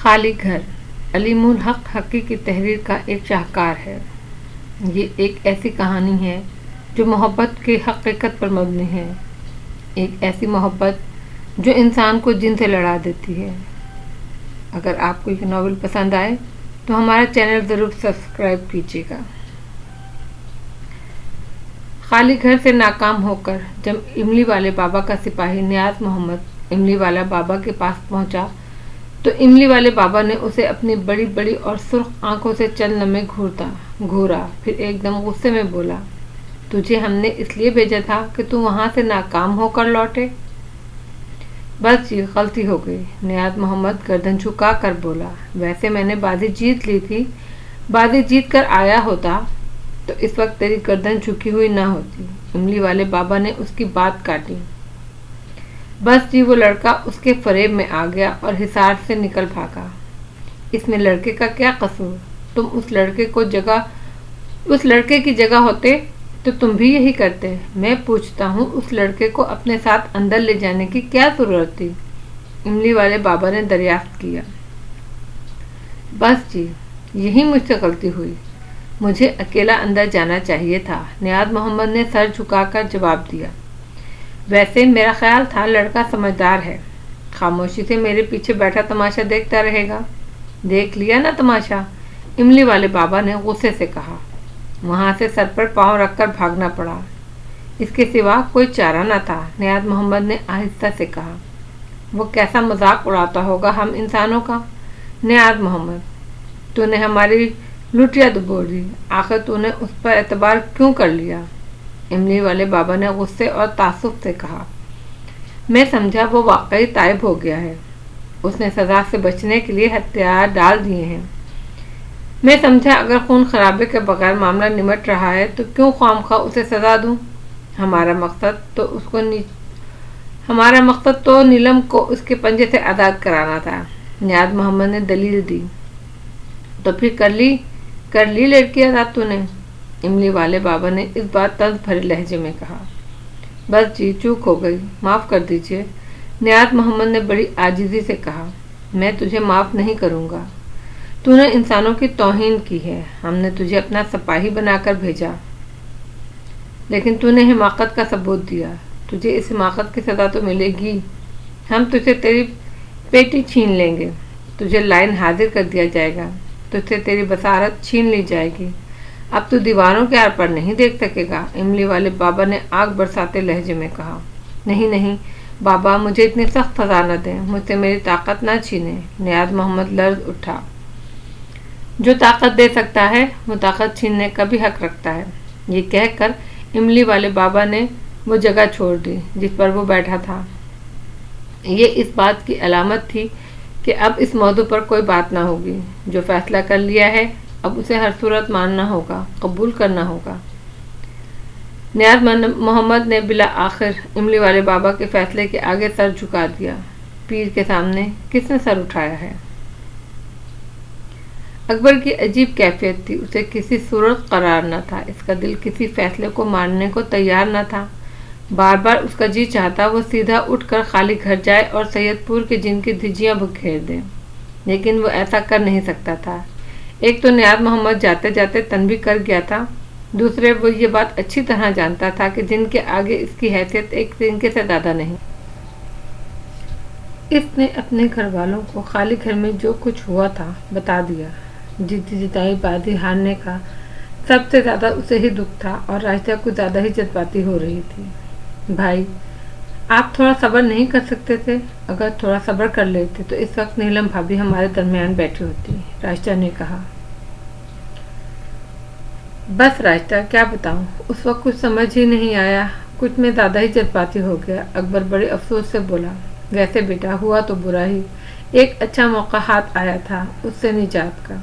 خالی گھر علیم الحق حقی کی تحریر کا ایک شاہکار ہے۔ یہ ایک ایسی کہانی ہے جو محبت کی حقیقت پر مبنی ہے، ایک ایسی محبت جو انسان کو جن سے لڑا دیتی ہے۔ اگر آپ کو یہ ناول پسند آئے تو ہمارا چینل ضرور سبسکرائب کیجیے گا۔ خالی گھر سے ناکام ہو کر جب املی والے بابا کا سپاہی نیاز محمد املی والا بابا کے پاس پہنچا تو املی والے بابا نے اسے اپنی بڑی بڑی اور سرخ آنکھوں سے چند لمحے گھورا، پھر ایک دم غصے میں بولا، تجھے ہم نے اس لیے بھیجا تھا کہ تو وہاں سے ناکام ہو کر لوٹے۔ بس جی، غلطی ہو گئی، نیاز محمد گردن جھکا کر بولا، ویسے میں نے بازی جیت لی تھی، بازی جیت کر آیا ہوتا تو اس وقت تیری گردن جھکی ہوئی نہ ہوتی۔ املی والے بابا نے اس کی بات کاٹی۔ بس جی، وہ لڑکا اس کے فریب میں آ گیا اور حصار سے نکل بھاگا۔ اس میں لڑکے کا کیا قصور؟ تم اس لڑکے کی جگہ ہوتے تو تم بھی یہی کرتے۔ میں پوچھتا ہوں، اس لڑکے کو اپنے ساتھ اندر لے جانے کی کیا ضرورت تھی؟ املی والے بابا نے دریافت کیا۔ بس جی، یہی مجھ سے غلطی ہوئی، مجھے اکیلا اندر جانا چاہیے تھا، نیاز محمد نے سر جھکا کر جواب دیا۔ ویسے میرا خیال تھا لڑکا سمجھدار ہے، خاموشی سے میرے پیچھے بیٹھا تماشا دیکھتا رہے گا۔ دیکھ لیا نا تماشا، املی والے بابا نے غصے سے کہا۔ وہاں سے سر پر پاؤں رکھ کر بھاگنا پڑا، اس کے سوا کوئی چارہ نہ تھا، نیاز محمد نے آہستہ سے کہا۔ وہ کیسا مذاق اڑاتا ہوگا ہم انسانوں کا۔ نیاز محمد، تو نے ہماری لٹیا دبوڑ دی، آخر تو نے اس پر اعتبار کیوں کر لیا؟ املی والے بابا نے غصے اور تعصب سے کہا۔ میں سمجھا وہ واقعی تائب ہو گیا ہے، اس نے سزا سے بچنے کے لیے ہتھیار ڈال دیے ہیں۔ میں سمجھا اگر خون خرابے کے بغیر معاملہ نمٹ رہا ہے تو کیوں خواہ اسے سزا دوں؟ ہمارا مقصد تو نیلم کو اس کے پنجے سے آزاد کرانا تھا، نیاز محمد نے دلیل دی۔ تو پھر کر لی لڑکی آزاد تو نے، املی والے بابا نے اس بار طنز بھرے لہجے میں کہا۔ بس جی، چوک ہو گئی، معاف کر دیجیے، نیاز محمد نے بڑی عاجزی سے کہا۔ میں تجھے معاف نہیں کروں گا، تو نے انسانوں کی توہین کی ہے، ہم نے تجھے اپنا سپاہی بنا کر بھیجا، لیکن تو نے حماقت کا ثبوت دیا، تجھے اس حماقت کی سزا تو ملے گی، ہم تجھے تیری پیٹی چھین لیں گے، تجھے لائن حاضر کر دیا جائے گا، تجھ سے تیری بصارت چھین لی جائے گی، اب تو دیواروں کے آر پر نہیں دیکھ سکے گا، املی والے بابا نے آگ برساتے لہجے میں کہا۔ نہیں بابا، مجھے اتنی سخت سزا نہ دیں، مجھ سے میری طاقت نہ چھینیں، نیاز محمد لرز اٹھا۔ جو طاقت دے سکتا ہے وہ طاقت چھیننے کا بھی حق رکھتا ہے۔ یہ کہہ کر املی والے بابا نے وہ جگہ چھوڑ دی جس پر وہ بیٹھا تھا۔ یہ اس بات کی علامت تھی کہ اب اس موضوع پر کوئی بات نہ ہوگی، جو فیصلہ کر لیا ہے اب اسے ہر صورت ماننا ہوگا، قبول کرنا ہوگا۔ نیاز محمد نے بالآخر املی والے بابا کے فیصلے کے آگے سر جھکا دیا۔ پیر کے سامنے کس نے سر اٹھایا ہے؟ اکبر کی عجیب کیفیت تھی، اسے کسی صورت قرار نہ تھا، اس کا دل کسی فیصلے کو ماننے کو تیار نہ تھا، بار بار اس کا جی چاہتا وہ سیدھا اٹھ کر خالی گھر جائے اور سید پور کے جن کی دھجیاں بکھیر دے، لیکن وہ ایسا کر نہیں سکتا تھا۔ ایک تو نیاز محمد جاتے جاتے تنبیہ کر گیا تھا، دوسرے وہ یہ بات اچھی طرح جانتا تھا کہ جن کے آگے اس کی حیثیت ایک تنکے سے زیادہ نہیں۔ اس نے اپنے گھر والوں کو خالی گھر میں جو کچھ ہوا تھا بتا دیا۔ جتائی بازی ہارنے کا سب سے زیادہ اسے ہی دکھ تھا اور راجدہ کچھ زیادہ ہی جذباتی ہو رہی تھی۔ بھائی، آپ تھوڑا صبر نہیں کر سکتے تھے؟ اگر تھوڑا صبر کر لیتے تو اس وقت نیلم بھابھی ہمارے درمیان بیٹھی ہوتی، راجدہ نے کہا۔ بس راجدہ، کیا بتاؤں، اس وقت کچھ سمجھ ہی نہیں آیا، کچھ میں زیادہ ہی جذباتی ہو گیا، اکبر بڑے افسوس سے بولا۔ ویسے بیٹا، ہوا تو برا ہی، ایک اچھا موقع ہاتھ آیا تھا اس سے نجات کا۔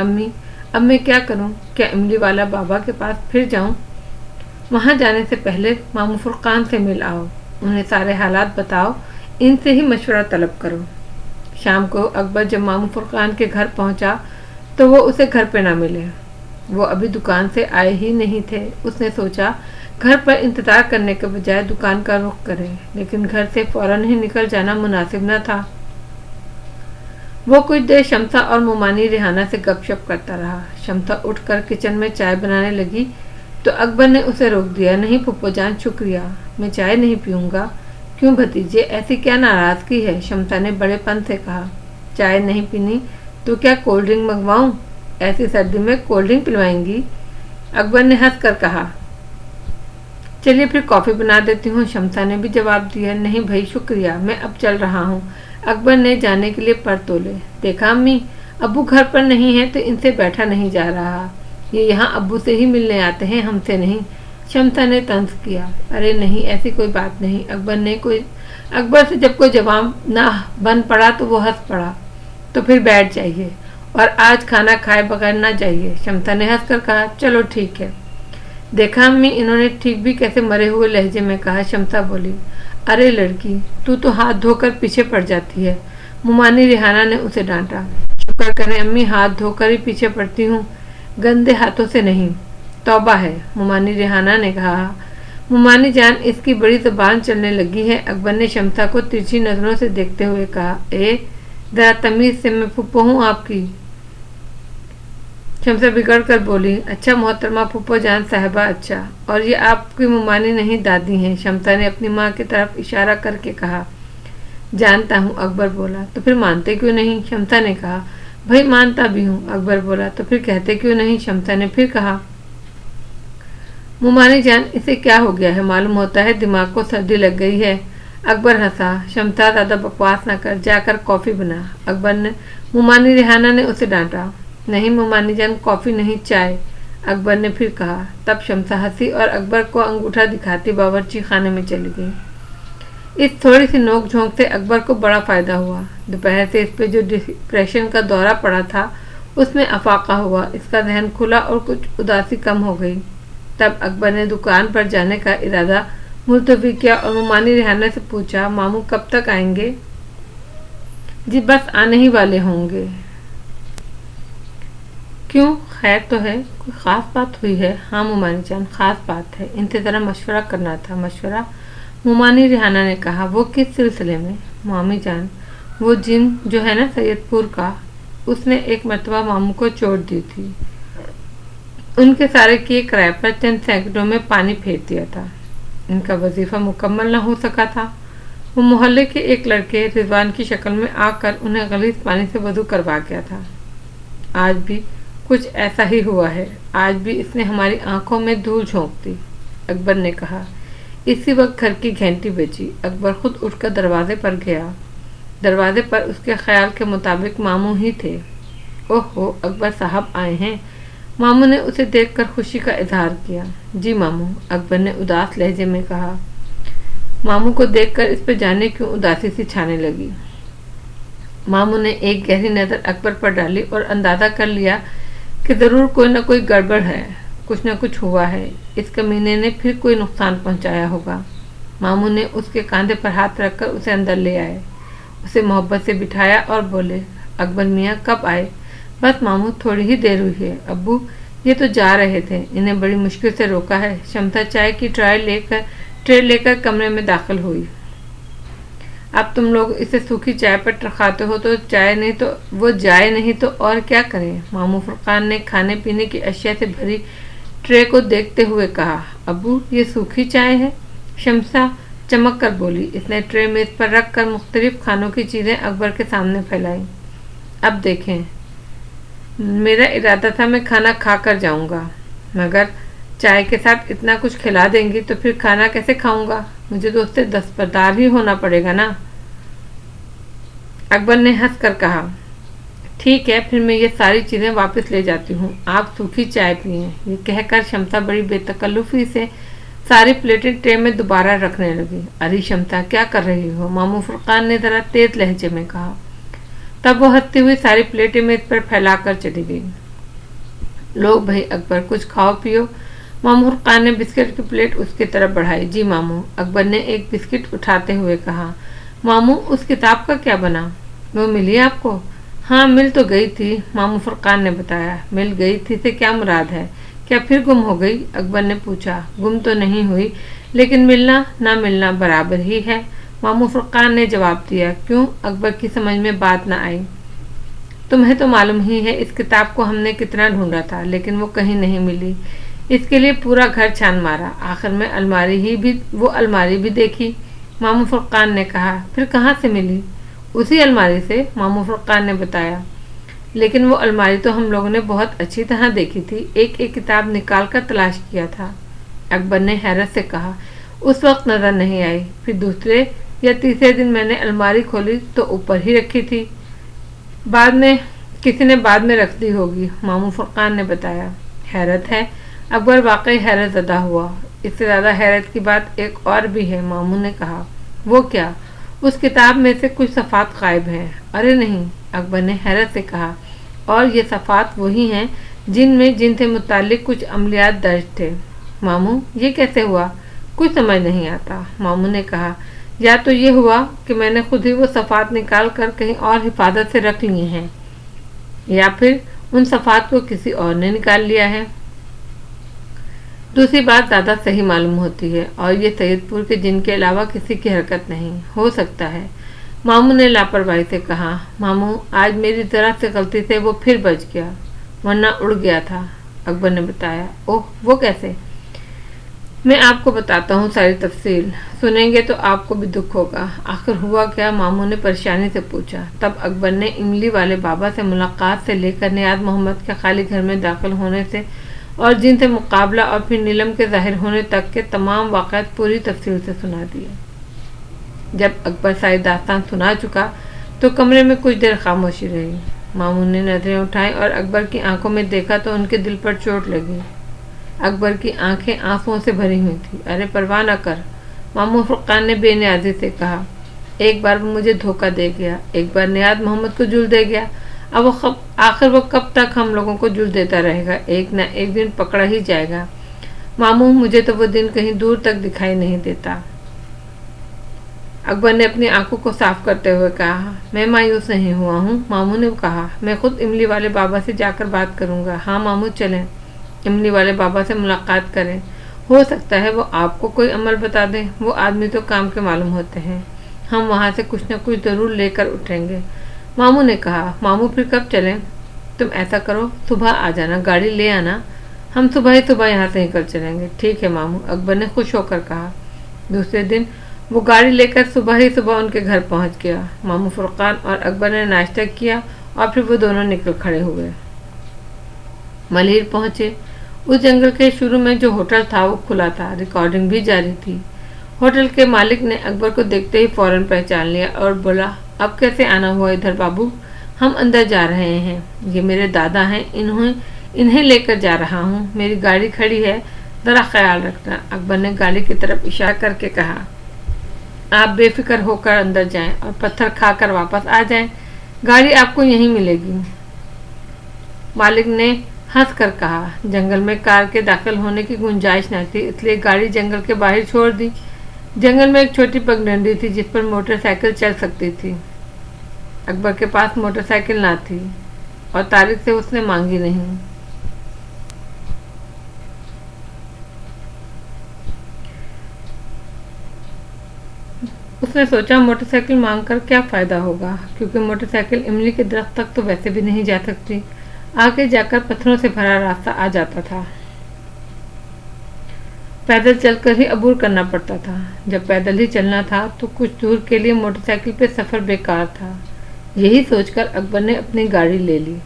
امی، اب میں کیا کروں؟ کیا املی والا بابا کے پاس پھر جاؤں؟ وہاں جانے سے پہلے ماموں فرقان سے مل آؤ، انہیں سارے حالات بتاؤ، ان سے ہی مشورہ طلب کرو۔ شام کو اکبر جب ماموں فرقان کے گھر پہنچا تو وہ اسے گھر پہ نہ ملے، وہ ابھی دکان سے آئے ہی نہیں تھے۔ اس نے سوچا گھر پر انتظار کرنے کے بجائے دکان کا رخ کرے، لیکن گھر سے فوراً ہی نکل جانا مناسب نہ تھا۔ वो कुछ देर शम्सा और मोमानी रिहाना से गपशप करता रहा। शम्सा उठकर किचन में चाय बनाने लगी तो अकबर ने उसे रोक दिया। नहीं फूफो जान, शुक्रिया, मैं चाय नहीं पीऊंगा। क्यों भतीजे, ऐसी क्या नाराजगी है? शम्सा ने बड़ेपन से कहा। चाय नहीं पीनी तो क्या कोल्ड ड्रिंक मंगवाऊं? ऐसी सर्दी में कोल्ड ड्रिंक पिलवाएंगी? अकबर ने हंस कर कहा। चलिए फिर कॉफी बना देती हूँ। शम्सा ने भी जवाब दिया। नहीं भाई शुक्रिया, मैं अब चल रहा हूँ। अकबर ने जाने के लिए पर तोले। देखा अम्मी, अब्बू घर पर नहीं है तो इनसे बैठा नहीं जा रहा। ये यहाँ अब्बू से ही मिलने आते हैं, हमसे नहीं। शम्सा ने तंज किया। अरे नहीं, ऐसी कोई बात नहीं। अकबर से जब कोई जवाब ना बन पड़ा तो वो हंस पड़ा। तो फिर बैठ जाइए और आज खाना खाए बगैर ना जाइए। शम्सा ने हंसकर कहा। चलो ठीक है। देखा अम्मी, इन्होंने ठीक भी कैसे मरे हुए लहजे में कहा। शम्सा बोली। अरे लड़की, तू तो हाथ धोकर पीछे पड़ जाती है। मुमानी रिहाना ने उसे डांटा। शुक्र करें अम्मी, हाथ धोकर ही पीछे पड़ती हूँ, गंदे हाथों से नहीं। तौबा है, मुमानी रिहाना ने कहा। मुमानी जान, इसकी बड़ी जुबान चलने लगी है। अकबर ने शम्सा को तिरछी नजरों से देखते हुए कहा। जरा तमीज से, मैं फूफो हूँ आपकी। शम्सा बिगड़ कर बोली। अच्छा मोहतरमा फूफो जान साहिबा, अच्छा। और ये आपकी मुमानी नहीं, दादी हैं। शम्सा ने अपनी माँ की तरफ इशारा करके कहा। जानता हूँ, अकबर बोला। तो फिर मानते क्यों नहीं? शम्सा ने कहा। भाई मानता भी हूँ, अकबर बोला। तो फिर कहते क्यों नहीं? शम्सा ने फिर कहा। मुमानी जान, इसे क्या हो गया है? मालूम होता है दिमाग को सर्दी लग गई है। अकबर हंसा। शम्सा ज्यादा बकवास न कर, जाकर कॉफी बना। अकबर ने मुमानी रिहाना ने उसे डांटा। नहीं मुमानी जान, कॉफी नहीं, चाय, अकबर ने फिर कहा। तब शम्सा हंसी और अकबर को अंगूठा दिखाती बावर्ची खाने में चली गई। इस थोड़ी सी नोक झोंक से अकबर को बड़ा फायदा हुआ। दोपहर से इस पे जो डिप्रेशन का दौरा पड़ा था उसमें अफाका हुआ। इसका जहन खुला और कुछ उदासी कम हो गई। तब अकबर ने दुकान पर जाने का इरादा मुलतवी किया और मुमानी रिहाना से पूछा। मामू कब तक आएंगे? जी बस आने ही वाले होंगे। क्यों, खैर तो है? कोई ख़ास बात हुई है? हाँ मुमानी जान, ख़ास बात है, इनसे ज़रा मशवरा करना था। मशवरा? मुमानी रिहाना ने कहा। वो किस सिलसिले में? मामी जान, वो जिन जो है ना सैयदपुर का, उसने एक मरतबा मामू को चोट दी थी। उनके सारे किए किराए पर चंद सैकड़ों में पानी फेर दिया था। इनका वजीफा मुकम्मल न हो सका था। वो मोहल्ले के एक लड़के रिजवान की शक्ल में आकर उन्हें गलीज पानी से वजू करवा गया था। आज भी कुछ ऐसा ही हुआ है। आज भी इसने हमारी आंखों में धूल झोंक दी, अकबर ने कहा। इसी वक्त घर की घंटी बजी। अकबर खुद उठकर दरवाजे पर गया। दरवाजे पर उसके ख्याल के मुताबिक मामू ही थे। ओहो, अकबर साहब आए हैं। मामू ने उसे देखकर खुशी का इजहार किया। जी मामू, अकबर ने उदास लहजे में कहा। मामू को देखकर इस पर जाने क्यों उदासी सी छाने लगी। मामू ने एक गहरी नज़र अकबर पर डाली और अंदाजा कर लिया कि ज़रूर कोई न कोई गड़बड़ है, कुछ न कुछ हुआ है। इस कमीने ने फिर कोई नुकसान पहुंचाया होगा। मामू ने उसके कांधे पर हाथ रखकर उसे अंदर ले आए, उसे मोहब्बत से बिठाया और बोले। अकबर मियाँ कब आए? बस मामू, थोड़ी ही देर हुई है। अब्बू ये तो जा रहे थे, इन्हें बड़ी मुश्किल से रोका है। शम्सा चाय की ट्रे लेकर कमरे में दाखिल हुई। अब तुम लोग इसे सूखी चाय पर खाते हो तो चाय नहीं तो वो जाए नहीं तो और क्या करें? मामू फुरकान ने खाने पीने की अशिया से भरी ट्रे को देखते हुए कहा। अब्बू ये सूखी चाय है? शम्सा चमक कर बोली। इसने ट्रे मेज पर रख कर मुख्तलिफ खानों की चीज़ें अकबर के सामने फैलाई। अब देखें, मेरा इरादा था मैं खाना खा कर जाऊँगा, मगर चाय के साथ इतना कुछ खिला देंगी तो फिर खाना कैसे खाऊंगा? मुझे तो उससे दस्तबरदार ही होना पड़ेगा ना। अकबर ने हंस कर कहा। ठीक है, फिर मैं ये सारी चीज़ें वापस ले जाती हूँ, आप सूखी चाय पिए। ये कहकर शम्सा बड़ी बेतकल्लुफ़ी से सारी प्लेटें ट्रे में दोबारा रखने लगी। अरे शम्सा, क्या कर रही हो? मामू फुरकान ने ज़रा तेज लहजे में कहा। तब वो हंसती हुई सारी प्लेटें मेज पर फैलाकर चली गई। लो भाई अकबर, कुछ खाओ पियो। मामू फुरकान ने बिस्किट की प्लेट उसकी तरफ बढ़ाई। जी मामू, अकबर ने एक बिस्किट उठाते हुए कहा। मामू, उस किताब का क्या बना? वो मिली आपको? हाँ, मिल तो गई थी, मामू फुरकान ने बताया। मिल गई थी से क्या मुराद है? क्या फिर गुम हो गई? अकबर ने पूछा। गुम तो नहीं हुई, लेकिन मिलना ना मिलना बराबर ही है, मामू फुरकान ने जवाब दिया। क्यों? अकबर की समझ में बात न आई। تمہیں تو معلوم ہی ہے اس کتاب کو ہم نے کتنا ڈھونڈا تھا، لیکن وہ کہیں نہیں ملی۔ اس کے لیے پورا گھر چھان مارا، آخر میں وہ الماری بھی دیکھی۔ ماموں فرقان نے کہا، پھر کہاں سے ملی؟ اسی الماری سے، ماموں فرقان نے بتایا۔ لیکن وہ الماری تو ہم لوگوں نے بہت اچھی طرح دیکھی تھی، ایک ایک کتاب نکال کر تلاش کیا تھا۔ اکبر نے حیرت سے کہا، اس وقت نظر نہیں آئی، پھر دوسرے یا تیسرے دن میں نے الماری کھولی تو اوپر ہی رکھی تھی۔ کسی نے بعد میں رکھ دی ہوگی، ماموں فرقان نے بتایا۔ حیرت ہے، اکبر واقعی حیرت زدہ ہوا۔ اس سے زیادہ حیرت کی بات ایک اور بھی ہے، ماموں نے کہا۔ وہ کیا؟ اس کتاب میں سے کچھ صفحات غائب ہیں۔ ارے نہیں، اکبر نے حیرت سے کہا، اور یہ صفحات وہی ہیں جن سے متعلق کچھ عملیات درج تھے۔ ماموں، یہ کیسے ہوا؟ کچھ سمجھ نہیں آتا، ماموں نے کہا۔ یا تو یہ ہوا کہ میں نے خود ہی وہ صفحات نکال کر کہیں اور حفاظت سے رکھ لیے ہیں، یا پھر ان صفحات کو کسی اور نے نکال لیا ہے۔ دوسری بات زیادہ صحیح معلوم ہوتی ہے، اور یہ سید پور کے جن کے علاوہ کسی کی حرکت نہیں ہو سکتا ہے، ماموں نے لاپرواہی سے کہا۔ ماموں، آج میری ذرا سے غلطی سے وہ پھر بچ گیا، ورنہ اڑ گیا تھا، اکبر نے بتایا۔ اوہ، وہ کیسے؟ میں آپ کو بتاتا ہوں ساری تفصیل، سنیں گے تو آپ کو بھی دکھ ہوگا۔ آخر ہوا کیا؟ ماموں نے پریشانی سے پوچھا۔ تب اکبر نے املی والے بابا سے ملاقات سے لے کر نیاز محمد کے خالی گھر میں داخل ہونے سے اور جن سے مقابلہ اور پھر نیلم کے ظاہر ہونے تک کے تمام واقعات پوری تفصیل سے سنا دیے۔ جب اکبر ساری داستان سنا چکا تو کمرے میں کچھ دیر خاموشی رہی۔ ماموں نے نظریں اٹھائیں اور اکبر کی آنکھوں میں دیکھا تو ان کے دل پر چوٹ لگی۔ اکبر کی آنکھیں آنسوؤں سے بھری ہوئی تھیں۔ ارے پرواہ نہ کر، ماموں فرقان نے بے نیازی سے کہا۔ ایک بار وہ مجھے دھوکہ دے گیا، ایک بار نیاز محمد کو جل دے گیا، اب آخر وہ کب تک ہم لوگوں کو جل دیتا رہے گا؟ ایک نہ ایک دن پکڑا ہی جائے گا۔ ماموں، مجھے تو وہ دن کہیں دور تک دکھائی نہیں دیتا۔ اکبر نے اپنی آنکھوں کو صاف کرتے ہوئے کہا۔ میں مایوس نہیں ہوا ہوں، ماموں نے کہا۔ میں خود املی والے بابا سے جا کر بات کروں گا۔ ہاں ماموں، چلیں، املی والے بابا سے ملاقات کریں، ہو سکتا ہے وہ آپ کو کوئی عمل بتا دیں۔ وہ آدمی تو کام کے معلوم ہوتے ہیں، ہم وہاں سے کچھ نہ کچھ ضرور لے کر اٹھیں گے، ماموں نے کہا۔ ماموں، پھر کب چلیں؟ تم ایسا کرو، صبح آ جانا، گاڑی لے آنا، ہم صبح یہاں سے نکل چلیں گے۔ ٹھیک ہے ماموں، اکبر نے خوش ہو کر کہا۔ دوسرے دن وہ گاڑی لے کر صبح ان کے گھر پہنچ گیا۔ ماموں فرقان اور اکبر نے ناشتہ کیا اور پھر وہ دونوں نکل کھڑے ہوئے۔ ملیر پہنچے۔ اس جنگل کے شروع میں جو ہوٹل تھا وہ کھلا تھا، ریکارڈنگ بھی جاری تھی۔ ہوٹل کے مالک نے اکبر کو دیکھتے ہی فوراً پہچان لیا اور بولا، اب کیسے آنا ہوا ادھر بابو؟ ہم اندر جا رہے ہیں، یہ میرے دادا ہیں، انہیں لے کر جا رہا ہوں، میری گاڑی کھڑی ہے، ذرا خیال رکھنا، اکبر نے گاڑی کی طرف اشارہ کر کے کہا۔ آپ بے فکر ہو کر اندر جائیں اور پتھر کھا کر واپس آ جائیں، گاڑی آپ کو یہیں ملے گی۔ مالک نے ہنس کر کہا۔ جنگل میں کار کے داخل ہونے کی گنجائش نہ تھی، اس لیے گاڑی جنگل کے باہر چھوڑ دی۔ جنگل میں ایک چھوٹی پگڈنڈی تھی جس پر موٹر سائیکل چل سکتی تھی۔ اکبر کے پاس موٹر سائیکل نہ تھی اور طارق سے اس نے مانگی نہیں۔ اس نے سوچا موٹر سائیکل مانگ کر کیا فائدہ ہوگا، کیونکہ موٹر سائیکل املی کے درخت تک تو ویسے بھی نہیں جا سکتی، آگے جا کر پتھروں سے بھرا راستہ آ جاتا تھا، پیدل چل کر ہی عبور کرنا پڑتا تھا۔ جب پیدل ہی چلنا تھا تو کچھ دور کے لیے موٹر سائیکل پہ سفر بیکار تھا۔ یہی سوچ کر اکبر نے اپنی گاڑی لے لی۔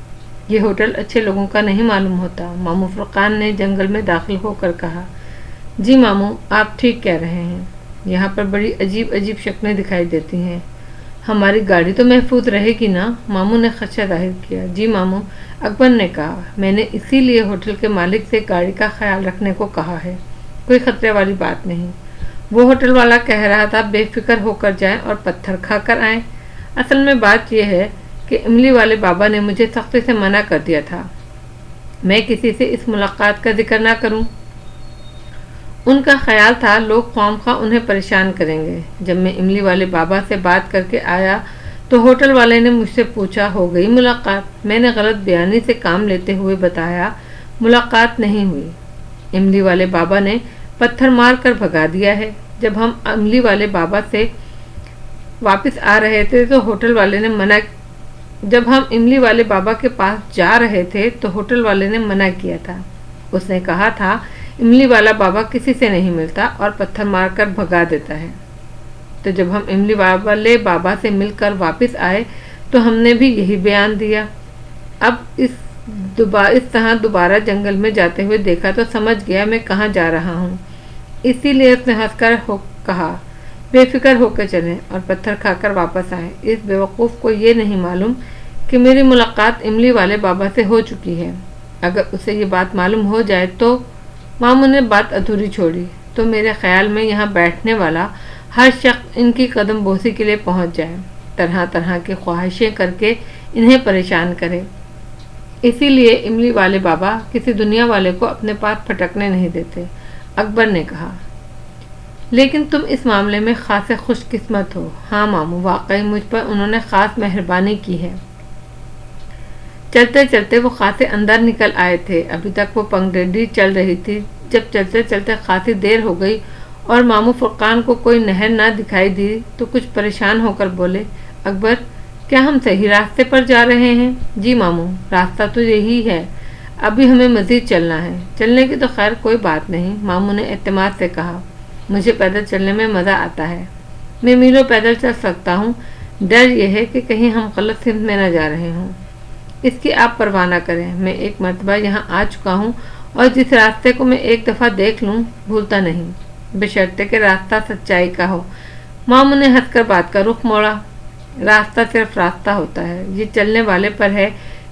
یہ ہوٹل اچھے لوگوں کا نہیں معلوم ہوتا، ماموں فرقان نے جنگل میں داخل ہو کر کہا۔ جی ماموں، آپ ٹھیک کہہ رہے ہیں، یہاں پر بڑی عجیب عجیب شکلیں دکھائی دیتی ہیں۔ ہماری گاڑی تو محفوظ رہے گی نا؟ ماموں نے خدشہ ظاہر کیا۔ جی ماموں، اکبر نے کہا، میں نے اسی لیے ہوٹل کے مالک سے گاڑی کا خیال رکھنے کو کہا ہے، کوئی خطرے والی بات نہیں۔ وہ ہوٹل والا کہہ رہا تھا بے فکر ہو کر جائیں اور پتھر کھا کر آئیں۔ اصل میں بات یہ ہے کہ املی والے بابا نے مجھے سختی سے منع کر دیا تھا میں کسی سے اس ملاقات کا ذکر نہ کروں۔ ان کا خیال تھا لوگ خواہ انہیں پریشان کریں گے۔ جب میں املی والے بابا سے بات کر کے آیا تو ہوٹل والے نے مجھ سے پوچھا، ہو گئی ملاقات؟ میں نے غلط بیانی سے کام لیتے ہوئے بتایا، ملاقات نہیں ہوئی، املی والے بابا نے پتھر مار کر بھگا دیا ہے۔ جب ہم املی والے بابا سے واپس آ رہے تھے تو ہوٹل والے نے جب ہم املی والے بابا کے پاس جا رہے تھے تو ہوٹل والے نے منع کیا تھا۔ اس نے کہا تھا املی والا بابا کسی سے نہیں ملتا اور پتھر مار کر بھگا دیتا ہے۔ تو جب ہم املی والے بابا سے مل کر واپس آئے تو ہم نے بھی یہی بیان دیا۔ اب اس طرح دوبارہ جنگل میں جاتے ہوئے دیکھا تو سمجھ گیا میں کہاں جا رہا ہوں۔ اسی لیے اس نے ہنس کر کہا بے فکر ہو کے چلیں اور پتھر کھا کر واپس آئے۔ اس بیوقوف کو یہ نہیں معلوم کہ میری ملاقات املی والے بابا سے ہو چکی ہے۔ اگر اسے یہ بات معلوم ہو جائے تو ماموں نے بات ادھوری چھوڑی تو میرے خیال میں یہاں بیٹھنے والا ہر شخص ان کی قدم بوسی کے لیے پہنچ جائے، طرح طرح کی خواہشیں کر کے انہیں پریشان کرے۔ اسی لیے املی والے بابا کسی دنیا والے کو اپنے پاس پھٹکنے نہیں دیتے۔ اکبر نے کہا لیکن تم اس معاملے میں خاص خوش قسمت ہو۔ ہاں ماموں، واقعی مجھ پر انہوں نے خاص مہربانی کی ہے۔ چلتے چلتے وہ خاصے اندر نکل آئے تھے۔ ابھی تک وہ پگڈنڈی چل رہی تھی جب چلتے چلتے خاصی دیر ہو گئی اور ماموں فرقان کو کوئی نہر نہ دکھائی دی تو کچھ پریشان ہو کر بولے اکبر کیا ہم صحیح راستے پر جا رہے ہیں؟ جی ماموں، راستہ تو یہی ہے، ابھی ہمیں مزید چلنا ہے۔ چلنے کی تو خیر کوئی بات نہیں، ماموں نے اعتماد سے کہا، مجھے پیدل چلنے میں مزہ آتا ہے، میں میلوں پیدل چل سکتا ہوں، ڈر یہ ہے کہ کہیں ہم غلط سمت میں نہ جا رہے ہوں۔ اس کی آپ پرواہ نہ کریں، میں ایک مرتبہ یہاں آ چکا ہوں اور جس راستے کو میں ایک دفعہ دیکھ لوں بھولتا نہیں، بشرطے کہ راستہ سچائی کا ہو۔ ماموں نے ہنس کر بات کا رخ موڑا، راستہ صرف راستہ ہوتا ہے، یہ چلنے والے پر ہے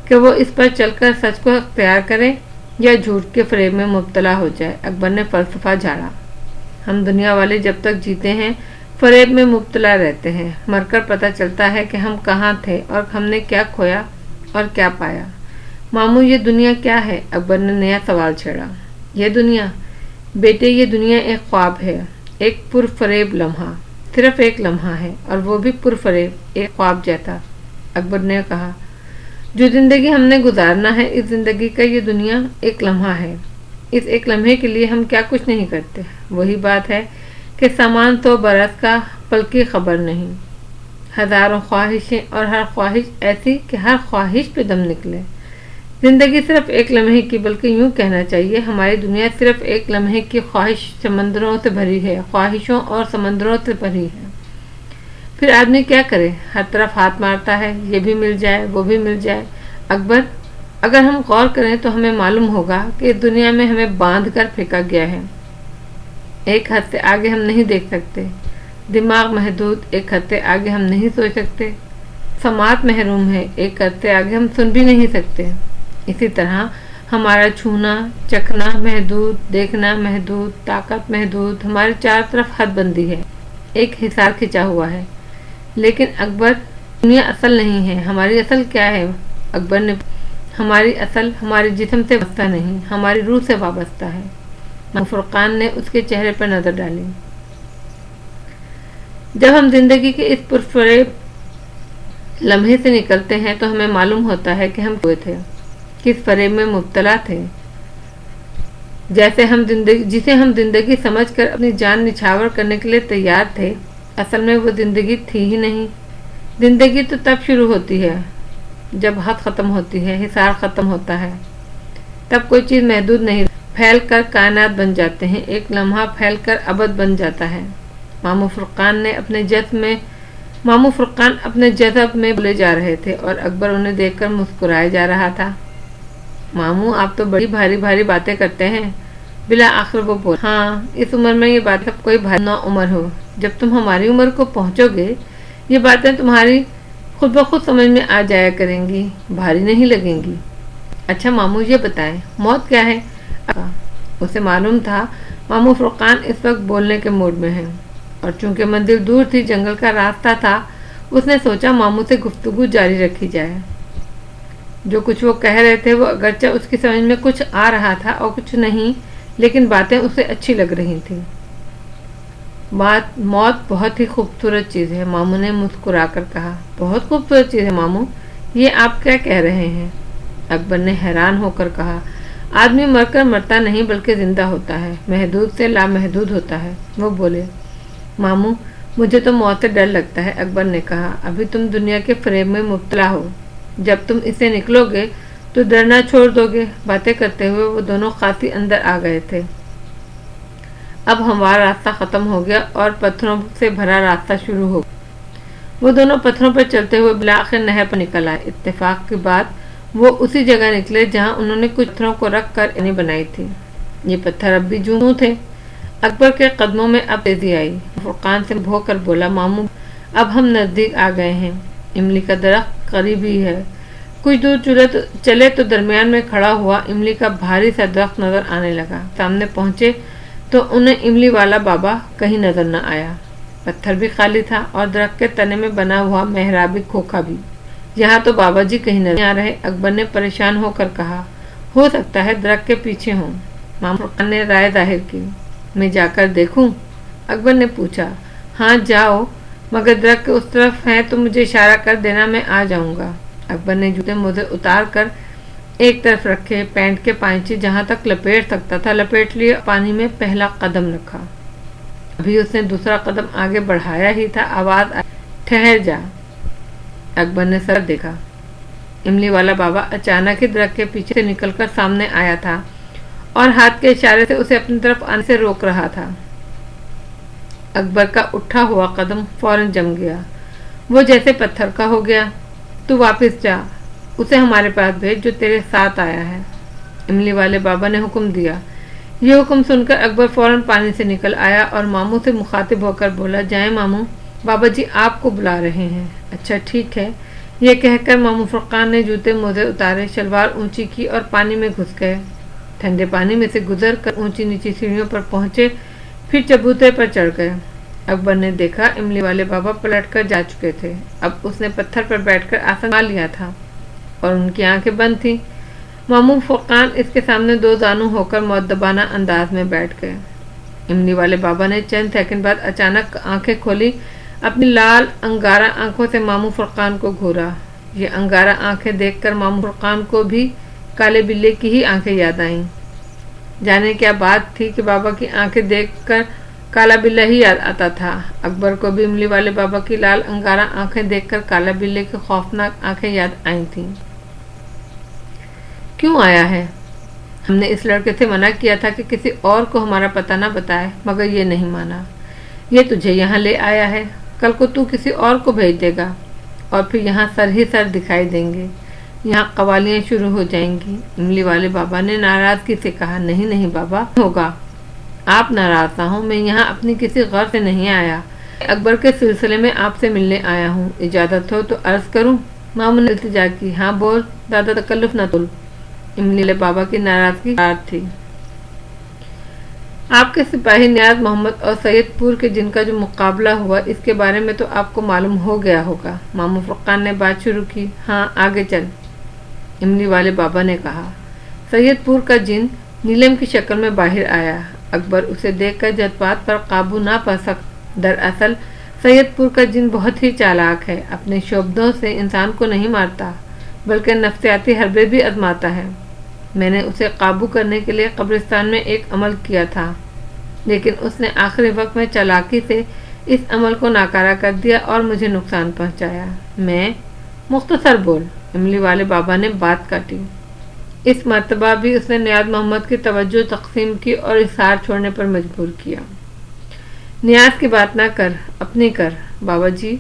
کہ وہ اس پر چل کر سچ کو اختیار کرے یا جھوٹ کے فریب میں مبتلا ہو جائے۔ اکبر نے فلسفہ جھاڑا، ہم دنیا والے جب تک جیتے ہیں فریب میں مبتلا رہتے ہیں، مر کر پتہ چلتا ہے کہ ہم کہاں تھے اور ہم نے کیا کھویا اور کیا پایا۔ ماموں یہ دنیا کیا ہے؟ اکبر نے نیا سوال چھیڑا۔ یہ دنیا بیٹے، یہ دنیا ایک خواب ہے، ایک پرفریب لمحہ، صرف ایک لمحہ ہے اور وہ بھی پرفریب، ایک خواب جیسا۔ اکبر نے کہا جو زندگی ہم نے گزارنا ہے اس زندگی کا یہ دنیا ایک لمحہ ہے، اس ایک لمحے کے لیے ہم کیا کچھ نہیں کرتے۔ وہی بات ہے کہ سامان 100 برس کا، پل کی خبر نہیں، ہزاروں خواہشیں اور ہر خواہش ایسی کہ ہر خواہش پہ دم نکلے۔ زندگی صرف ایک لمحے کی، بلکہ یوں کہنا چاہیے ہماری دنیا صرف ایک لمحے کی خواہش سمندروں سے بھری ہے، خواہشوں اور سمندروں سے بھری ہے۔ پھر آدمی کیا کرے؟ ہر طرف ہاتھ مارتا ہے، یہ بھی مل جائے وہ بھی مل جائے۔ اکبر اگر ہم غور کریں تو ہمیں معلوم ہوگا کہ اس دنیا میں ہمیں باندھ کر پھینکا گیا ہے، ایک حد سے آگے ہم نہیں دیکھ سکتے، دماغ محدود، ایک حد سے آگے ہم نہیں سوچ سکتے، سماعت محروم ہے، ایک حد سے آگے ہم سن بھی نہیں سکتے۔ اسی طرح ہمارا چھونا چکھنا محدود، دیکھنا محدود، طاقت محدود، ہمارے چار طرف حد بندی ہے، ایک حصار کھچا ہوا ہے۔ لیکن اکبر دنیا اصل نہیں ہے، ہماری اصل کیا ہے؟ اکبر نے ہماری اصل ہمارے جسم سے وابستہ نہیں، ہماری روح سے وابستہ ہے۔ فرقان نے اس کے چہرے پر نظر ڈالی۔ جب ہم زندگی کے اس پرفریب لمحے سے نکلتے ہیں تو ہمیں معلوم ہوتا ہے کہ ہم ہوئے تھے، کس فریب میں مبتلا تھے۔ جسے ہم زندگی سمجھ کر اپنی جان نچھاور کرنے کے لیے تیار تھے، اصل میں وہ زندگی تھی ہی نہیں۔ زندگی تو تب شروع ہوتی ہے جب حد ختم ہوتی ہے، حصار ختم ہوتا ہے، تب کوئی چیز محدود نہیں، پھیل کر کائنات بن جاتے ہیں، ایک لمحہ پھیل کر ابد بن جاتا ہے۔ ماموں فرقان اپنے جذب میں بولے جا رہے تھے اور اکبر انہیں دیکھ کر مسکرائے جا رہا تھا۔ ماموں آپ تو بڑی بھاری بھاری باتیں کرتے ہیں۔ بلا آخر وہ بول، ہاں اس عمر میں یہ بات سب کوئی بھاری نہ عمر ہو، جب تم ہماری عمر کو پہنچو گے یہ باتیں تمہاری خود بخود سمجھ میں آ جایا کریں گی، بھاری نہیں لگیں گی۔ اچھا ماموں یہ بتائیں موت کیا ہے؟ اسے معلوم تھا ماموں فرقان اس وقت بولنے کے موڈ میں ہیں، اور چونکہ منزل دور تھی، جنگل کا راستہ تھا، اس نے سوچا ماموں سے گفتگو جاری رکھی جائے۔ جو کچھ وہ کہہ رہے تھے وہ اگرچہ اس کی سمجھ میں کچھ آ رہا تھا اور کچھ نہیں، لیکن باتیں اسے اچھی لگ رہی تھیں۔ موت بہت ہی خوبصورت چیز ہے، ماموں نے مسکرا کر کہا۔ بہت خوبصورت چیز ہے ماموں، یہ آپ کیا کہہ رہے ہیں؟ اکبر نے حیران ہو کر کہا، آدمی مر کر مرتا نہیں بلکہ زندہ ہوتا ہے، محدود سے لامحدود ہوتا ہے۔ وہ بولے، ماموں مجھے تو موت سے ڈر لگتا ہے۔ اکبر نے کہا، ابھی تم دنیا کے فریب میں مبتلا ہو، जब तुम इससे निकलोगे तो डरना छोड़ दोगे। बातें करते हुए वो दोनों खासी अंदर आ गए थे। अब हमारा रास्ता खत्म हो गया और पत्थरों से भरा रास्ता शुरू हो गया। वो दोनों पत्थरों पर चलते हुए बिलाखिर नहर पर निकल आए। इत्तेफाक की बात वो उसी जगह निकले जहाँ उन्होंने कुछ पत्थरों को रख कर इन्हें बनाई थी। ये पत्थर अब भी जूं थे। अकबर के कदमों में अब तेजी आई। फुरकान से भो कर बोला, मामू अब हम नजदीक आ गए हैं। इमली का दरख्त करीब ही है। कुछ दूर चले तो दरमियान में खड़ा हुआ इमली का भारी सा दरख्त नजर आने लगा। सामने पहुंचे तो उन्हें इमली वाला बाबा कहीं नजर न आया। पत्थर भी खाली था और दरख्त के तने में बना हुआ मेहराबी खोखा भी। यहाँ तो बाबा जी कहीं नहीं आ रहे। अकबर ने परेशान होकर कहा, हो सकता है दरख्त के पीछे हों। मामू फुरकान ने राय जाहिर की। मैं जाकर देखूं? अकबर ने पूछा। हाँ जाओ, मगर दरख्त के उस तरफ है तो मुझे इशारा कर देना, मैं आ जाऊंगा। अकबर ने जूते मोजे उतार कर एक तरफ रखे, पैंट के पांचे जहां तक लपेट सकता था लपेट लिए, पानी में पहला कदम रखा। अभी उसने दूसरा कदम आगे बढ़ाया ही था, आवाज आई, ठहर जा। अकबर ने सर देखा। इमली वाला बाबा अचानक ही दरख्त के पीछे से निकलकर सामने आया था और हाथ के इशारे से उसे अपनी तरफ आने से रोक रहा था। अकबर का उठा हुआ कदम फौरन जम गया। वो जैसे पत्थर का हो गया। तू वापस जा, उसे हमारे पास भेज जो तेरे साथ आया है, इमली वाले बाबा ने हुक्म दिया। ये हुक्म सुनकर अकबर फौरन पानी से निकल आया और मामू से मुखातिब होकर बोला, जाए मामू, बाबा जी आपको बुला रहे हैं। अच्छा ठीक है। ये कहकर मामू फुरकान ने जूते मोजे उतारे, शलवार ऊंची की और पानी में घुस गए। ठंडे पानी में से गुजर कर ऊंची नीची सीढ़ियों पर पहुंचे, फिर चबूतरे पर चढ़ गए। अकबर ने देखा इमली वाले बाबा पलटकर जा चुके थे। अब उसने पत्थर पर बैठकर आसन पा लिया था और उनकी आंखें बंद थीं। मामू फुरकान इसके सामने दो जानू होकर मुअद्दबाना अंदाज में बैठ गए। इमली वाले बाबा ने चंद सेकंड बाद अचानक आंखें खोली। अपनी लाल अंगारा आंखों से मामू फुरकान को घूरा। ये अंगारा आंखें देखकर मामू फुरकान को भी काले बिल्ले की ही आंखें याद आईं। जाने क्या बात थी कि बाबा की आंखें देखकर काला बिल्ला ही याद आता था। अकबर को भी इमली वाले बाबा की लाल अंगारा आंखें देखकर काला बिल्ले की खौफनाक आंखें याद आई थीं। क्यों आया है? हमने इस लड़के से मना किया था कि किसी और को हमारा पता न बताए, मगर ये नहीं माना। ये तुझे यहाँ ले आया है। कल को तू किसी और को भेज देगा और फिर यहाँ सर ही सर दिखाई देंगे। यहाँ कवालियाँ शुरू हो जाएंगी। इमली वाले बाबा ने नाराजगी से कहा, नहीं नहीं बाबा, होगा। आप नाराज ना हो, मैं यहाँ अपनी किसी गौर से नहीं आया। अकबर के सिलसिले में आपसे मिलने आया हूँ। इजाज़त हो तो अर्ज करूँ? मामू ने इल्तिजा की। हाँ बोल दादा, तकल्लुफ न तुल। इमली वाले बाबा की नाराजगी थी। आपके सिपाही नियाज मोहम्मद और सैयदपुर के जिनका जो मुकाबला हुआ, इसके बारे में तो आपको मालूम हो गया होगा। मामू फुरकान ने बात शुरू की। हाँ आगे चल, इमली वाले बाबा ने कहा। सैयदपुर का जिन नीलम की शक्ल में बाहर आया। अकबर उसे देखकर जज्बात पर काबू ना पा सक। दरअसल सैयदपुर का जिन बहुत ही चालाक है। अपने शब्दों से इंसान को नहीं मारता, बल्कि नफ्सियाती हरबे भी आजमाता है। मैंने उसे काबू करने के लिए कब्रिस्तान में एक अमल किया था, लेकिन उसने आखिरी वक्त में चालाकी से इस अमल को नाकारा कर दिया और मुझे नुकसान पहुंचाया। मैं मुख्तसर बोल, इमली वाले बाबा ने बात काटी। इस मर्तबा भी उसने नियाज मोहम्मद की तवज्जो तकसीम की और इशार छोड़ने पर मजबूर किया। नियाज की बात ना कर, अपनी कर। बाबा जी,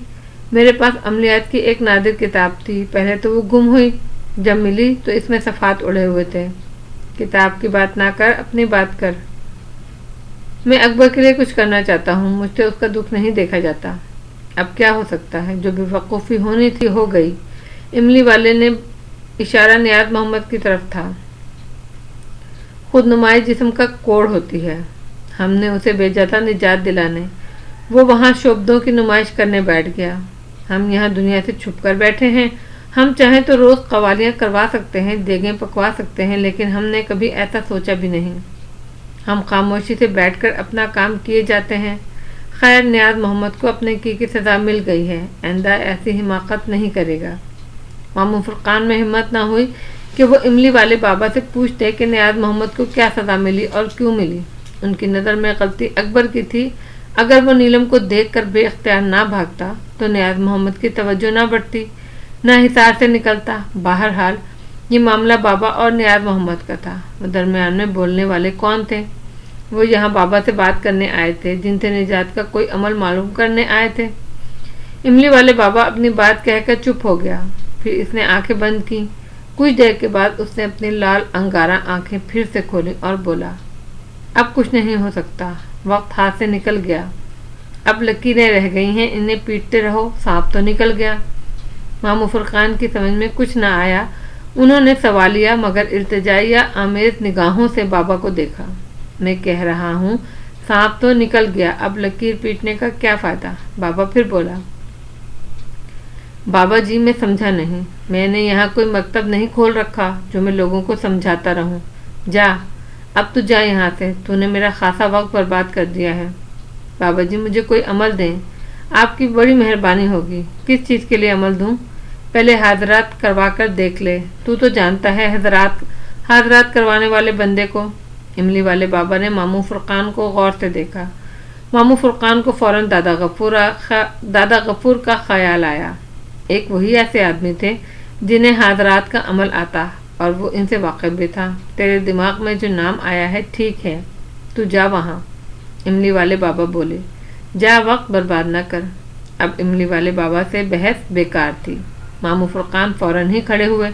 मेरे पास अमलियात की एक नादिर किताब थी। पहले तो वो गुम हुई, जब मिली तो इसमें सफ़ात उड़े हुए थे। किताब की बात ना कर, अपनी बात कर। मैं अकबर के लिए कुछ करना चाहता हूँ। मुझसे उसका दुख नहीं देखा जाता। अब क्या हो सकता है? जो बेवकूफ़ी होनी थी हो गई। इमली वाले ने इशारा नियाज मोहम्मद की तरफ था। खुद नुमाई जिस्म का कोड़ होती है। हमने उसे भेजा था निजात दिलाने। वो वहाँ शोबदों की नुमाइश करने बैठ गया। हम यहाँ दुनिया से छुप कर बैठे हैं। हम चाहें तो रोज़ कवालियाँ करवा सकते हैं, देगें पकवा सकते हैं, लेकिन हमने कभी ऐसा सोचा भी नहीं। हम खामोशी से बैठकर अपना काम किए जाते हैं। खैर, नियाज मोहम्मद को अपने की सज़ा मिल गई है। आइंदा ऐसी हिमाकत नहीं करेगा। मामू फुरकान में हिम्मत ना हुई कि वो इमली वाले बाबा से पूछते कि नियाज मोहम्मद को क्या सज़ा मिली और क्यों मिली। उनकी नज़र में गलती अकबर की थी। अगर वो नीलम को देखकर बेख्तियार ना भागता तो नियाज मोहम्मद की तवज्जो ना बढ़ती। न हिसार से निकलता। बहरहाल ये मामला बाबा और नियाज़ मोहम्मद का था। वो दरमियान में बोलने वाले कौन थे? वो यहाँ बाबा से बात करने आए थे, जिनसे निजात का कोई अमल मालूम करने आए थे। इमली वाले बाबा अपनी बात कहकर चुप हो गया। फिर इसने आंखें बंद की। कुछ देर के बाद उसने अपनी लाल अंगारा आंखें फिर से खोली और बोला, अब कुछ नहीं हो सकता, वक्त हाथ से निकल गया। अब लकीरें रह गई हैं, इन्हें पीटते रहो, सांप तो निकल गया। मामू फुरकान की समझ में कुछ न आया। उन्होंने सवालिया मगर इल्तिजाइया आमेज निगाहों से बाबा को देखा। मैं कह रहा हूँ सांप तो निकल गया, अब लकीर पीटने का क्या फायदा? बाबा फिर बोला, बाबा जी मैं समझा नहीं। मैंने यहाँ कोई मकतब नहीं खोल रखा जो मैं लोगों को समझाता रहूं। जा, अब तू जा यहाँ से, तूने मेरा खासा वक्त बर्बाद कर दिया है। बाबा जी मुझे कोई अमल दें, आपकी बड़ी मेहरबानी होगी। किस चीज़ के लिए अमल दूं? पहले हाजरात करवा कर देख ले, तू तो जानता है हाजरात करवाने वाले बंदे को। इमली वाले बाबा ने मामू फुरकान को गौर से देखा। मामू फुरकान को फौरन दादा गफूर का ख्याल आया। एक वही ऐसे आदमी थे जिन्हें हाजरात का अमल आता और वो इनसे वाकिफ भी था। तेरे दिमाग में जो नाम आया है ठीक है, तू जा वहाँ। इमली वाले बाबा बोले, जा, वक्त बर्बाद न कर। अब इमली वाले बाबा से बहस बेकार थी। मामू फुरकान फौरन ही खड़े हुए।